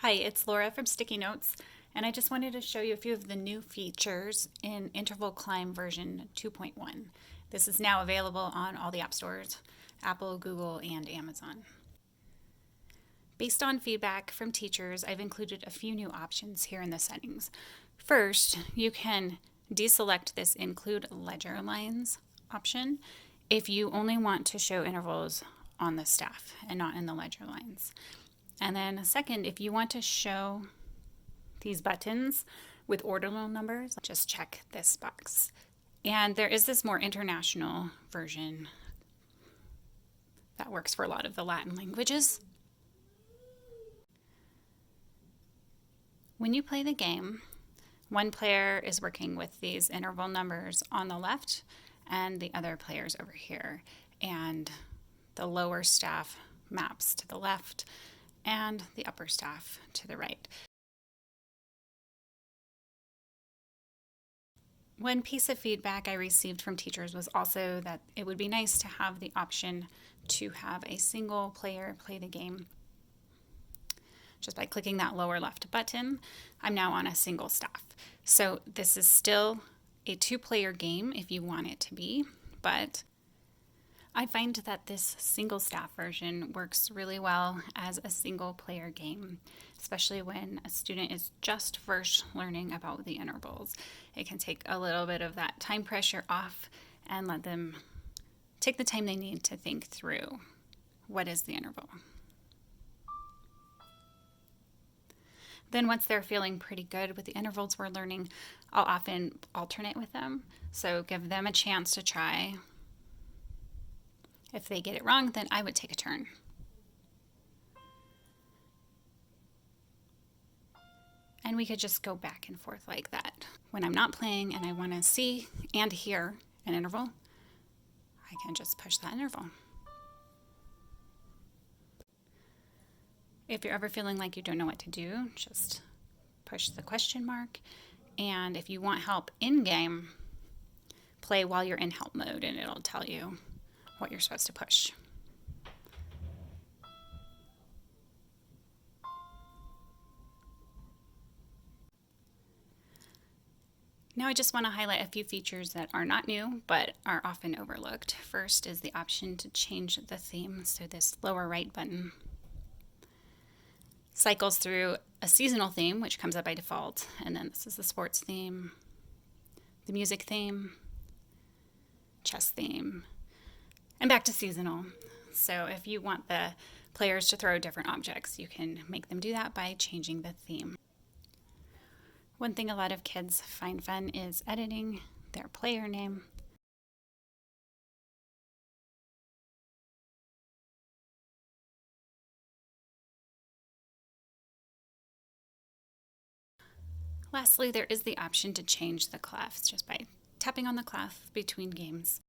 Hi, it's Laura from Sticky Notes, and I just wanted to show you a few of the new features in Interval Climb version 2.1. This is now available on all the app stores, Apple, Google, and Amazon. Based on feedback from teachers, I've included a few new options here in the settings. First, you can deselect this Include Ledger Lines option if you only want to show intervals on the staff and not in the ledger lines. And then second, if you want to show these buttons with ordinal numbers, just check this box. And there is this more international version that works for a lot of the Latin languages. When you play the game, one player is working with these interval numbers on the left and the other player's over here. And the lower staff maps to the left and the upper staff to the right. One piece of feedback I received from teachers was also that it would be nice to have the option to have a single player play the game. Just by clicking that lower left button, I'm now on a single staff. So this is still a two-player game if you want it to be, but I find that this single staff version works really well as a single player game, especially when a student is just first learning about the intervals. It can take a little bit of that time pressure off and let them take the time they need to think through what is the interval. Then once they're feeling pretty good with the intervals we're learning, I'll often alternate with them. So give them a chance to try. If they get it wrong, then I would take a turn. And we could just go back and forth like that. When I'm not playing and I want to see and hear an interval, I can just push that interval. If you're ever feeling like you don't know what to do, just push the question mark. And if you want help in-game, play while you're in help mode and it'll tell you what you're supposed to push. Now I just want to highlight a few features that are not new but are often overlooked. First is the option to change the theme. So this lower right button cycles through a seasonal theme, which comes up by default, and then this is the sports theme, the music theme, chess theme, and back to seasonal. So if you want the players to throw different objects, you can make them do that by changing the theme. One thing a lot of kids find fun is editing their player name. Lastly, there is the option to change the clefs just by tapping on the clef between games.